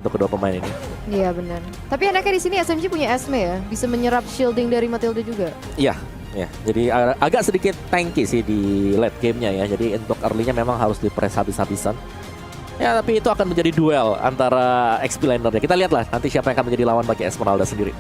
untuk kedua pemain ini. Iya benar. Tapi enaknya di sini SMG punya Esme ya, bisa menyerap shielding dari Matilda juga. Iya, ya. Jadi agak sedikit tanky sih di late game-nya ya. Jadi untuk early-nya memang harus di-press habis-habisan. Ya, tapi itu akan menjadi duel antara XP laner-nya. Kita lihatlah nanti siapa yang akan menjadi lawan bagi Esmeralda sendiri.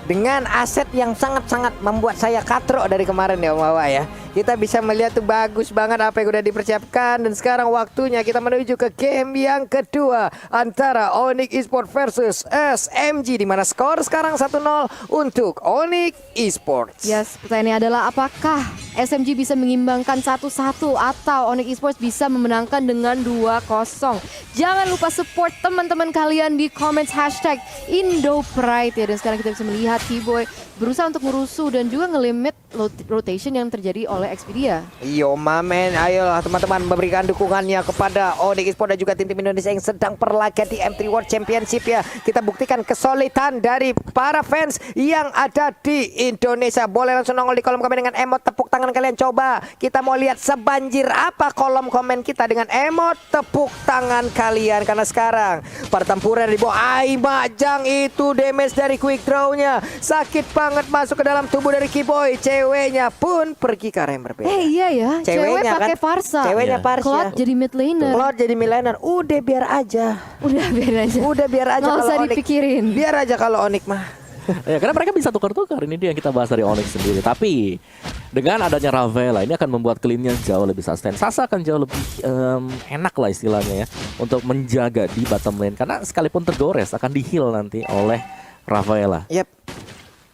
Dengan aset yang sangat-sangat membuat saya katrok dari kemarin ya Om Wawa ya. Kita bisa melihat tuh bagus banget apa yang udah dipersiapkan. Dan sekarang waktunya kita menuju ke game yang kedua antara Onyx Esports versus SMG, di mana skor sekarang 1-0 untuk Onyx Esports. Yes, pertanyaannya adalah apakah SMG bisa mengimbangkan 1-1 atau Onyx Esports bisa memenangkan dengan 2-0. Jangan lupa support teman-teman kalian di comments hashtag IndoPride ya. Dan sekarang kita bisa melihat T-Boy berusaha untuk ngerusuh dan juga ngelimit rotation yang terjadi oleh Expedia. Yo mamen, ayolah teman-teman memberikan dukungannya kepada Onyx Esports dan juga tim-tim Indonesia yang sedang berlaga di M3 World Championship ya. Kita buktikan kesulitan dari para fans yang ada di Indonesia. Boleh langsung nongol di kolom komen dengan emot tepuk tangan kalian. Coba kita mau lihat sebanjir apa kolom komen kita dengan emot tepuk tangan kalian. Karena sekarang pertempuran di bawah Majang itu damage dari quick draw-nya sakit banget masuk ke dalam tubuh dari Kiboy. Ceweknya pun pergi ke arah yang berbeda. Iya ya, cewek pakai Farsa. Ceweknya Farsa. Cloud jadi mid laner. Cloud jadi mid laner. Udah biar aja. Udah biar aja. Udah biar aja. Nggak usah kalau Onyx. dipikirin. Biar aja kalau Onyx mah. Ya, karena mereka bisa tukar-tukar. Ini dia yang kita bahas dari Onyx sendiri. Tapi dengan adanya Ravela ini akan membuat clean-nya jauh lebih sustain. Sasa akan jauh lebih enak lah istilahnya ya untuk menjaga di bottom lane. Karena sekalipun tergores akan di-heal nanti oleh Ravela. Yep.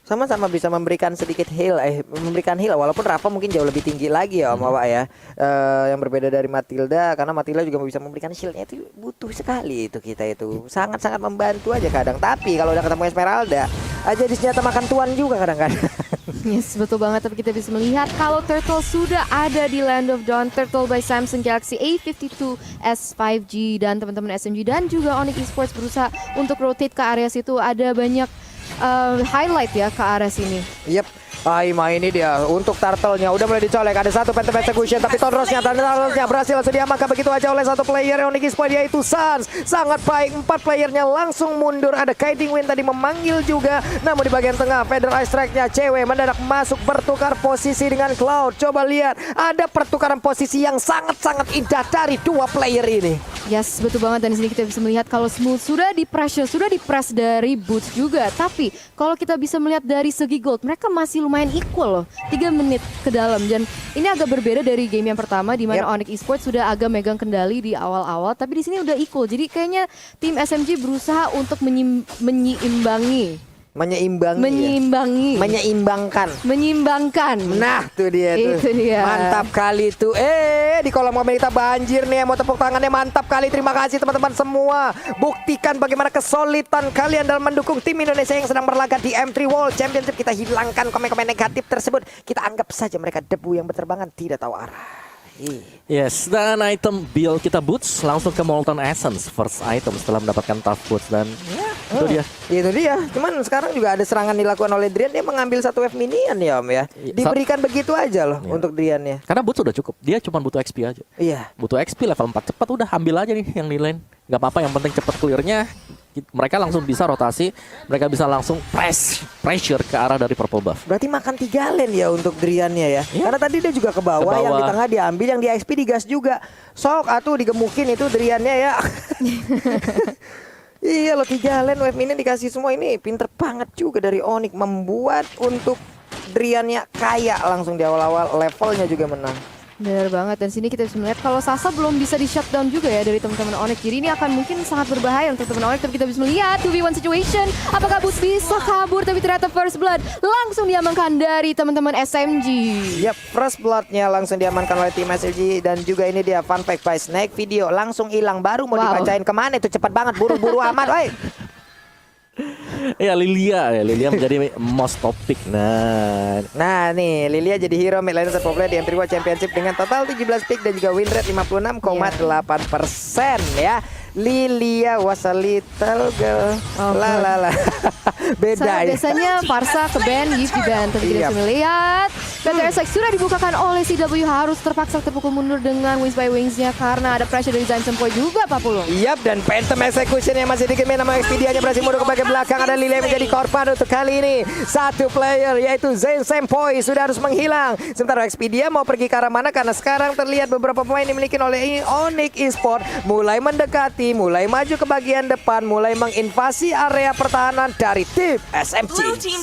Sama-sama bisa memberikan sedikit heal, memberikan heal walaupun Rafa mungkin jauh lebih tinggi lagi ya Om Wawa ya. Yang berbeda dari Matilda, karena Matilda juga bisa memberikan shieldnya itu butuh sekali itu kita itu. Sangat-sangat membantu aja kadang. Tapi kalau udah ketemu Esmeralda aja di senjata makan tuan juga kadang-kadang. Yes, betul banget. Tapi kita bisa melihat kalau Turtle sudah ada di Land of Dawn. Turtle by Samsung Galaxy A52 S5G dan teman-teman SMG dan juga Onyx Esports berusaha untuk rotate ke area situ. Ada banyak highlight ya ke arah sini. Yep. Aima ini dia untuk turtle-nya udah mulai dicolek. Ada satu phantom execution tapi Tonrosnya berhasil langsung diamankan begitu aja oleh satu player Onyx Esports, yaitu Sans. Sangat baik, 4 playernya langsung mundur. Ada Kiting Win tadi memanggil juga. Namun di bagian tengah Feather Ice Strike-nya cewek mendadak masuk bertukar posisi dengan Cloud. Coba lihat, ada pertukaran posisi yang sangat-sangat indah dari dua player ini. Yes, betul banget. Dan di sini kita bisa melihat kalau Smooth sudah di pressure, sudah di press dari Boots juga. Tapi kalau kita bisa melihat dari segi gold, mereka masih lumayan equal loh, 3 menit ke dalam. Dan ini agak berbeda dari game yang pertama di mana Onyx Esports sudah agak megang kendali di awal-awal, tapi di sini udah equal. Jadi kayaknya tim SMG berusaha untuk menyeimbangkan. Nah, tuh dia tuh. Itu dia. Mantap kali tuh. Di kolom komen kita banjir nih, mau tepuk tangannya mantap kali. Terima kasih teman-teman semua. Buktikan bagaimana kesulitan kalian dalam mendukung tim Indonesia yang sedang berlaga di M3 World Championship. Kita hilangkan komen-komen negatif tersebut. Kita anggap saja mereka debu yang berterbangan tidak tahu arah. Yes, dan item build kita Boots langsung ke Molten Essence first item setelah mendapatkan Tough Boots. Dan itu dia. Itu dia. Cuman sekarang juga ada serangan dilakukan oleh Drian. Dia mengambil satu wave minion ya Om ya. Diberikan begitu aja loh untuk Driannya. Karena Boots sudah cukup. Dia cuma butuh XP aja. Iya. Butuh XP level 4 cepat, udah ambil aja nih yang di lane. Gak apa-apa, yang penting cepat clearnya. Mereka langsung bisa rotasi, mereka bisa langsung pressure ke arah dari purple buff. Berarti makan 3 lane ya untuk Driannya ya. Karena tadi dia juga ke bawah, yang di tengah diambil, yang di XP digas juga. Sok atuh digemukin itu Driannya ya. Iya loh, 3 lane wave ini dikasih semua. Ini pinter banget juga dari Onyx membuat untuk Driannya kaya langsung di awal-awal, levelnya juga menang. Benar banget. Dan sini kita bisa melihat kalau Sasa belum bisa di shutdown juga ya dari teman-teman Onyx. Jadi ini akan mungkin sangat berbahaya untuk teman Onyx. Tapi kita bisa melihat 2v1 situation. Apakah Boots bisa kabur? Tapi ternyata first blood langsung diamankan dari teman-teman SMG. Yap, first bloodnya langsung diamankan oleh tim SMG. Dan juga ini dia fun fact by Snake video langsung hilang. Baru mau dibacain kemana itu, cepat banget, buru-buru amat. Woi. Ya Lilia menjadi most topic. Nah nih Lilia jadi hero mid laner terpopuler di M3 World Championship dengan total 17 pick dan juga win rate 56,8% ya. Lilia was a little girl. Beda ya. Biasanya Farsa ke ban, Yves di ban. Tapi kita bisa melihat PTSX sudah dibukakan oleh CW, harus terpaksa terpukul mundur dengan Wings by Wings-nya karena ada pressure dari Zain Sempoi juga Pak Pulung. Yap, dan Phantom Execution yang masih dikit main nama Expedia-nya berhasil mundur ke bagian belakang. Ada Lily menjadi korban untuk kali ini. Satu player yaitu Zain Sempoi sudah harus menghilang. Sementara Expedia mau pergi ke arah mana karena sekarang terlihat beberapa pemain dimiliki oleh Onyx Esports mulai mendekati, mulai maju ke bagian depan, mulai menginvasi area pertahanan dari tim SMG. 1-0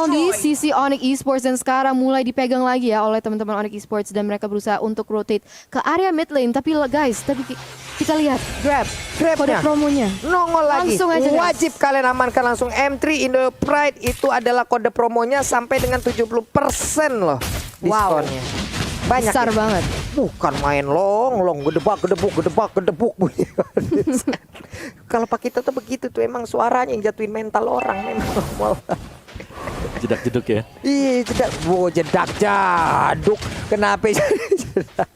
di sisi Onyx Esports dan sekarang mulai dipegang lagi ya oleh teman-teman Onyx Esports dan mereka berusaha untuk rotate ke area mid lane. Tapi guys, kita lihat Grab kode promonya nongol lagi. Langsung aja, guys. Wajib kalian amankan langsung M3 Indo Pride, itu adalah kode promonya sampai dengan 70% loh diskonnya. Banyak besar ya? banget. Bukan main long gedebak. Kalau Pak kita tuh begitu tuh, emang suaranya yang jatuhin mental orang memang. Jedak-jeduk ya. Ih, jedak jaduk. Kenapa jedak?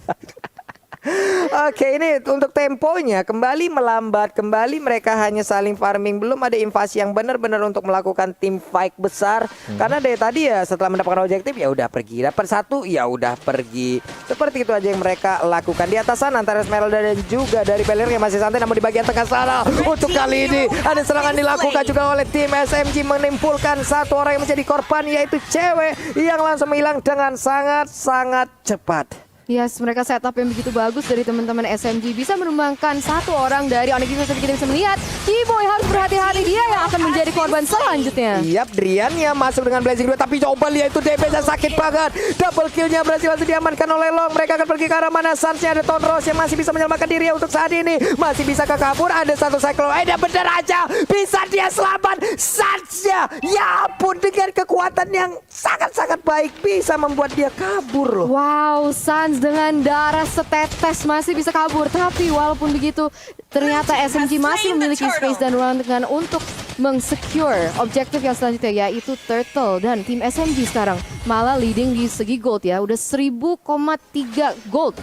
Oke, ini untuk temponya kembali melambat, kembali mereka hanya saling farming, belum ada invasi yang benar-benar untuk melakukan tim fight besar. Karena dari tadi ya setelah mendapatkan objektif ya udah pergi, dapat satu ya udah pergi. Seperti itu aja yang mereka lakukan. Di atas sana antara Esmeralda dan juga dari Pelir yang masih santai, namun di bagian tengah sana untuk kali ini ada serangan dilakukan juga oleh tim SMG, menimpulkan satu orang yang menjadi korban yaitu cewek yang langsung menghilang dengan sangat-sangat cepat. Yes, mereka setup yang begitu bagus dari teman-teman SMG bisa menumbangkan satu orang dari Onyx Esports. Tapi kita bisa melihat T-Boy harus berhati-hati, dia yang akan menjadi korban selanjutnya. Yap, Driannya masuk dengan Blazing 2, tapi coba lihat itu damage-nya sakit banget. Double kill-nya berhasil langsung diamankan oleh Long. Mereka akan pergi ke arah mana? Suns-nya ada Tonros yang masih bisa menyelamatkan diri untuk saat ini. Masih bisa ke kabur, ada satu cycle. Dia bener aja, bisa dia selamat. Suns-nya, ya ampun, dengan kekuatan yang sangat-sangat baik bisa membuat dia kabur loh. Wow, Suns dengan darah setetes masih bisa kabur. Tapi walaupun begitu, ternyata SMG masih memiliki space dan ruang dengan untuk mengsecure objektif yang selanjutnya, yaitu Turtle. Dan tim SMG sekarang malah leading di segi gold ya, udah 1000,3 gold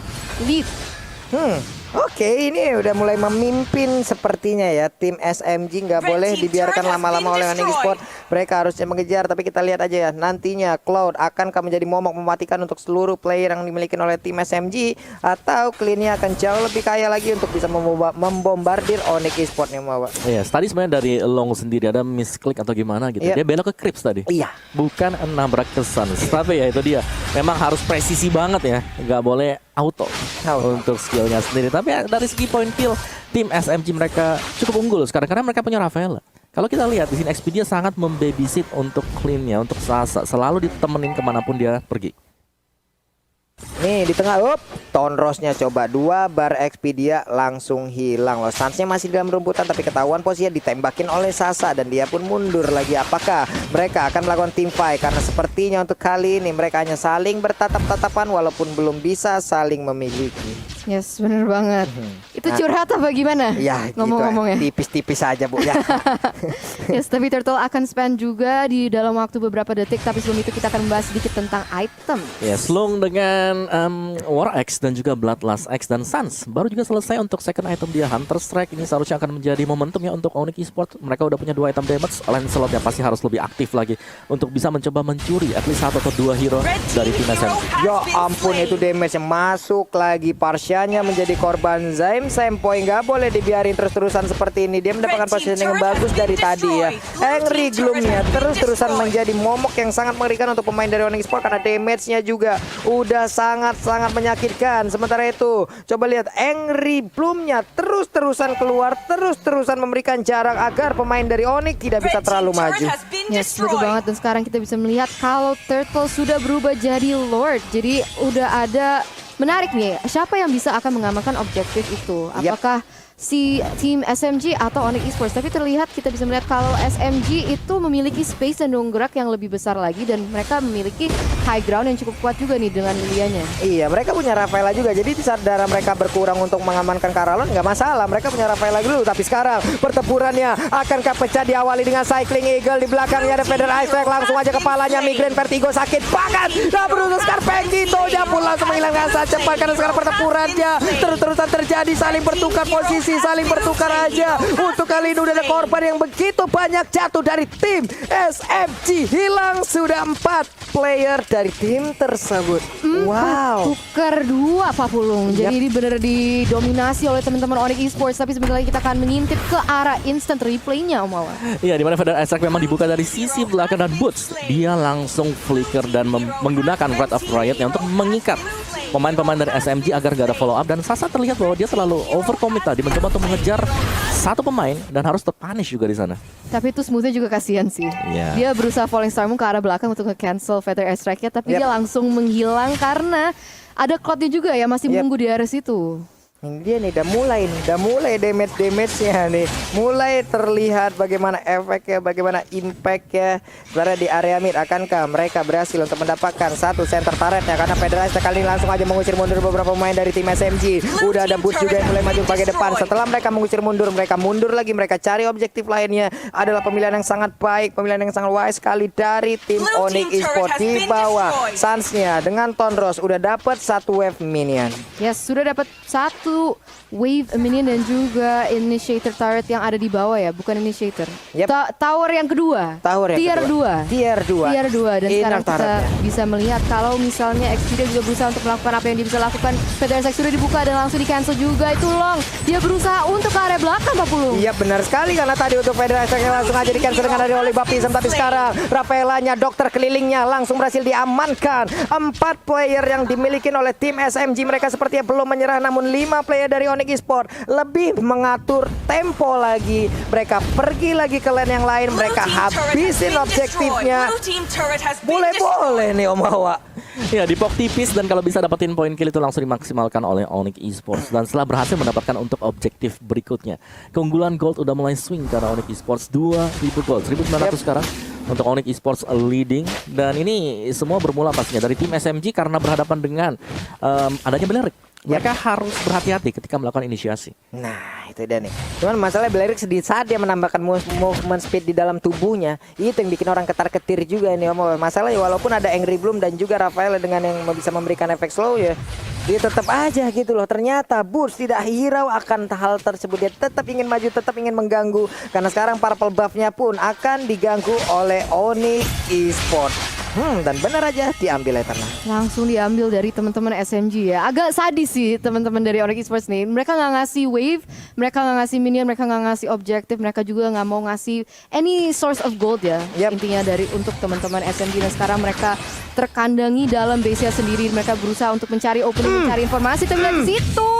lead. Oke, ini udah mulai memimpin sepertinya ya tim SMG. Nggak boleh dibiarkan lama-lama oleh Onyx Esports. Mereka harusnya mengejar, tapi kita lihat aja ya nantinya Cloud akankah menjadi momok mematikan untuk seluruh player yang dimiliki oleh tim SMG, atau Clean-nya akan jauh lebih kaya lagi untuk bisa membombardir Onyx Esports yang bawa. Iya, tadi sebenarnya dari Long sendiri ada misklik atau gimana gitu. Iya. Dia belok ke Crips tadi. Iya. Bukan nabrak ke Suns. Tapi ya itu dia. Memang harus presisi banget ya. Nggak boleh auto untuk skillnya sendiri. Tapi ya, dari segi point kill, tim SMG mereka cukup unggul sekarang karena mereka punya Rafaela. Kalau kita lihat di sini Expedia sangat membabysit untuk Clean-nya, untuk Sasa, selalu ditemenin kemanapun dia pergi. Nih di tengah, Tonrosnya coba 2 bar Expedia langsung hilang loh. Suns-nya masih dalam rumputan tapi ketahuan posisinya ditembakin oleh Sasa dan dia pun mundur lagi. Apakah mereka akan melakukan team fight? Karena sepertinya untuk kali ini mereka hanya saling bertatap-tatapan walaupun belum bisa saling memiliki. Yes, bener banget. Itu curhat apa gimana? Ya, ngomong-ngomongnya. Tipis-tipis aja Bu ya. Yes, tapi Turtle akan spend juga di dalam waktu beberapa detik. Tapi sebelum itu kita akan membahas sedikit tentang item. Ya, Slung dengan War X dan juga Bloodlust X dan Suns baru juga selesai untuk second item dia. Hunter Strike ini seharusnya akan menjadi momentum ya untuk Onyx Esports. Mereka udah punya 2 item damage. Lancelot ya pasti harus lebih aktif lagi untuk bisa mencoba mencuri at least 1 atau 2 hero dari tim SMG. Ya ampun, itu damage yang masuk lagi. Parsianya menjadi korban. Zain Sempoi nggak boleh dibiarin terus-terusan seperti ini. Dia mendapatkan positioning yang bagus dari tadi ya. Angry Gloom-nya terus-terusan menjadi momok yang sangat mengerikan untuk pemain dari Onyx Esports karena damage-nya juga udah sangat menyakitkan. Sementara itu coba lihat Angry Bloom-nya terus-terusan keluar, terus-terusan memberikan jarak agar pemain dari Onyx tidak bisa terlalu maju. Yes, betul banget. Dan sekarang kita bisa melihat kalau Turtle sudah berubah jadi Lord. Jadi udah ada, menarik nih, siapa yang bisa akan mengamankan objektif itu? Apakah si tim SMG atau Onyx Esports? Tapi terlihat kita bisa melihat kalau SMG itu memiliki space dan ruang gerak yang lebih besar lagi, dan mereka memiliki high ground yang cukup kuat juga nih dengan Lilianya. Iya, mereka punya Rafaela juga. Jadi di saat darah mereka berkurang untuk mengamankan Karalon nggak masalah. Mereka punya Rafaela dulu. Tapi sekarang pertempurannya akankah pecah, diawali dengan Cycling Eagle. Di belakangnya ada Feather Ice Strike. Langsung aja kepalanya Migraine Vertigo sakit banget. Nah, berusaha sekarang Pengito dia pun langsung menghilangkan saat cepat karena sekarang pertempurannya terus-terusan terjadi, saling bertukar posisi. masih saling bertukar aja. Untuk kali ini udah ada korban yang begitu banyak jatuh dari tim SMG. Hilang sudah 4 player dari tim tersebut. Wow. Tukar 2 Pak Pulung. Jadi ini benar didominasi oleh teman-teman Onyx Esports. Tapi sebentar lagi kita akan mengintip ke arah instant replaynya Om Awan. Iya, di mana Feather Airstrike memang dibuka dari sisi belakang dan Boots. Dia langsung flicker dan menggunakan Wrath of Riot-nya untuk mengikat pemain-pemain dari SMG agar gak ada follow up. Dan Sasa terlihat bahwa dia selalu overcommit tadi, mencoba untuk mengejar satu pemain dan harus terpunish juga di sana. Tapi itu smoothnya juga kasihan sih. Iya. Dia berusaha Falling Star Moon ke arah belakang untuk nge-cancel Feather Airstrike-nya. Tapi dia langsung menghilang karena ada Cloud-nya juga ya, masih menunggu di area situ. Ini dia nih, udah mulai damage-nya nih. Mulai terlihat bagaimana efeknya, bagaimana impact-nya. Sebenarnya di area mid, akankah mereka berhasil untuk mendapatkan satu center turret-nya? Karena Federasi kali ini langsung aja mengusir mundur beberapa pemain dari tim SMG. Udah ada Boots juga yang mulai maju bagian depan. Setelah mereka mengusir mundur, mereka mundur lagi. Mereka cari objektif lainnya. Adalah pemilihan yang sangat baik, pemilihan yang sangat wise sekali dari tim Onyx Esports. Di bawah Suns-nya dengan Tonros udah dapat satu wave minion. Yes, sudah dapat satu wave minion dan juga initiator turret yang ada di bawah ya, bukan initiator. Tower yang kedua. Tier 2. Tier 2. Dan Inner sekarang kita turret-nya. bisa melihat kalau misalnya Xperia juga berusaha untuk melakukan apa yang dia bisa lakukan. Feather Airstrike sudah dibuka dan langsung di cancel juga. Itu Long. Dia berusaha untuk ke area belakang Pak Pulung. Iya benar sekali, karena tadi untuk Federasi langsung aja di cancel dengan dari Oli Baptism. Tapi sekarang Rafaelanya, dokter kelilingnya langsung berhasil diamankan. 4 player yang dimiliki oleh tim SMG. Mereka sepertinya belum menyerah, namun 5 player dari Onyx Esports lebih mengatur tempo lagi. Mereka pergi lagi ke lane yang lain. Mereka habisin objektifnya. Boleh nih Om Hawa. Ya, dipok tipis dan kalau bisa dapetin poin kill itu langsung dimaksimalkan oleh Onyx Esports. Dan setelah berhasil mendapatkan untuk objektif berikutnya, keunggulan gold udah mulai swing karena Onyx Esports 2.000 gold, 1.900 sekarang untuk Onyx Esports leading. Dan ini semua bermula pastinya dari tim SMG karena berhadapan dengan adanya Belerik. Mereka harus berhati-hati ketika melakukan inisiasi. Nah, itu dia nih. Cuman masalah Belerik di saat dia menambahkan movement speed di dalam tubuhnya, itu yang bikin orang ketar-ketir juga nih Om. Masalahnya walaupun ada Angry Bloom dan juga Rafael dengan yang bisa memberikan efek slow ya, dia tetap aja gitu loh. Ternyata Boots tidak hirau akan hal tersebut. Dia tetap ingin maju, tetap ingin mengganggu. Karena sekarang purple buff-nya pun akan diganggu oleh Onyx Esports. Dan benar aja diambil Eternal. Langsung diambil dari teman-teman SMG ya. Agak sadis sih teman-teman dari Onyx Esports nih. Mereka nggak ngasih wave, mereka nggak ngasih minion, mereka nggak ngasih objektif, mereka juga nggak mau ngasih any source of gold ya. Intinya dari untuk teman-teman SMG. Dan sekarang mereka terkandangi dalam base-nya sendiri. Mereka berusaha untuk mencari opening, mencari informasi. Tapi dari situ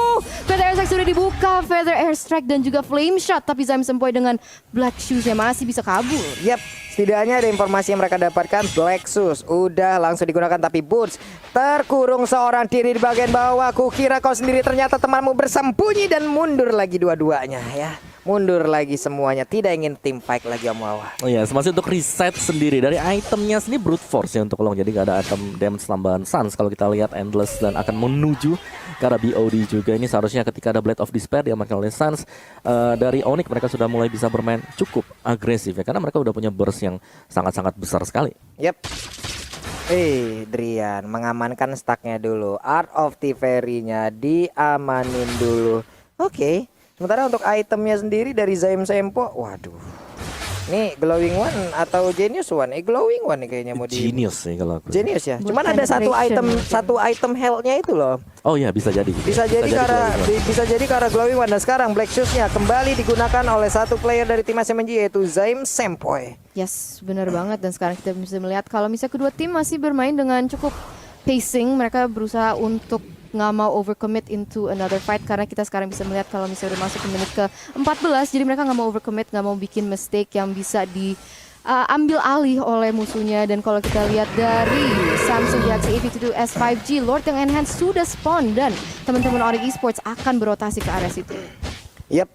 Feather Airstrike sudah dibuka. Feather Airstrike dan juga Flame Shot. Tapi Zaim Sempoy dengan Black Shoes-nya masih bisa kabur. Setidaknya ada informasi yang mereka dapatkan. Black Shoes udah langsung digunakan, tapi Boots terkurung seorang diri di bagian bawah. Kukira kau sendiri, ternyata temanmu bersembunyi. Dan mundur lagi dua-duanya ya. Mundur lagi semuanya, tidak ingin team fight lagi Om Wawa. Oh iya, masih untuk reset sendiri dari itemnya sendiri brute force ya untuk Long. Jadi gak ada item damage tambahan Suns kalau kita lihat Endless dan akan menuju ke arah BOD juga. Ini seharusnya ketika ada Blade of Despair diamankan oleh Suns, dari Onyx mereka sudah mulai bisa bermain cukup agresif ya, karena mereka udah punya burst yang sangat-sangat besar sekali. Drian mengamankan stacknya dulu. Art of Thievery-nya diamanin dulu. Oke. Sementara untuk itemnya sendiri dari Zaim Sempo, waduh. Nih Glowing One atau Genius One? Glowing One nih kayaknya mau di Genius sih kalau aku. Genius ya. Cuman ada satu item health-nya itu loh. Oh iya, bisa jadi. Bisa jadi karena Glowing One. Dan sekarang Black Shoes-nya kembali digunakan oleh satu player dari tim SMG, yaitu Zaim Sempoy. Yes, benar banget. Dan sekarang kita bisa melihat kalau misalnya kedua tim masih bermain dengan cukup pacing. Mereka berusaha untuk nggak mau overcommit into another fight, karena kita sekarang bisa melihat kalau misalnya udah masuk ke menit ke 14, jadi mereka nggak mau overcommit, nggak mau bikin mistake yang bisa diambil alih oleh musuhnya. Dan kalau kita lihat dari Samsung Galaxy A52 S5G, Lord yang enhance sudah spawn dan teman-teman Onyx Esports akan berotasi ke area situ.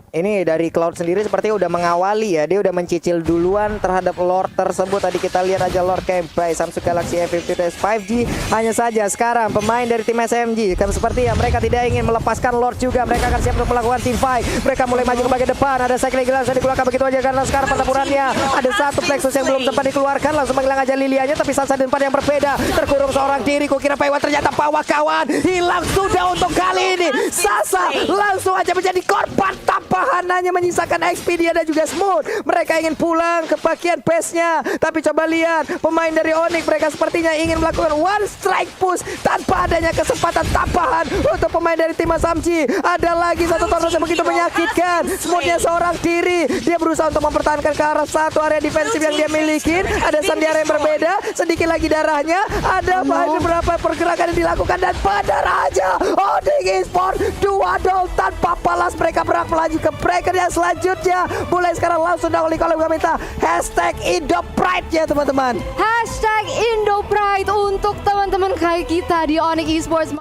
Ini dari Cloud sendiri sepertinya udah mengawali ya. Dia udah mencicil duluan terhadap Lord tersebut. Tadi kita lihat aja Lord camp by Samsung Galaxy A52 5G. Hanya saja sekarang pemain dari tim SMG kan sepertinya mereka tidak ingin melepaskan Lord juga. Mereka akan siap untuk melakukan team fight. Mereka mulai maju ke bagian depan. Ada Cycling Glass yang dikeluarkan begitu aja karena sekarang pertempurannya. Ada satu Plexus yang belum sempat dikeluarkan. Langsung menghilang aja Lilianya, tapi saat tempat yang berbeda. Terkurung seorang diri. Kukira Paiwan, ternyata Pawa kawan hilang sudah untuk kali ini. Sasa langsung aja menjadi korban Tampahan hanya menyisakan XP dia dan juga Smooth. Mereka ingin pulang ke bagian base-nya. Tapi coba lihat, pemain dari Onyx mereka sepertinya ingin melakukan one strike push tanpa adanya kesempatan tampahan untuk pemain dari tim Samji. Ada lagi satu tornado yang begitu menyakitkan. Smooth-nya seorang diri. Dia berusaha untuk mempertahankan ke arah satu area defensif yang dia miliki. Ada Sandiara yang berbeda. Sedikit lagi darahnya. Ada beberapa pergerakan yang dilakukan dan pada aja Onyx Esports 2-0 tanpa balas. Mereka berhak melaju ke breaker yang selanjutnya. Mulai sekarang langsung dahulu kalau gue minta hashtag Indo Pride ya teman-teman. Hashtag Indo Pride untuk teman-teman kayak kita di Onyx Esports.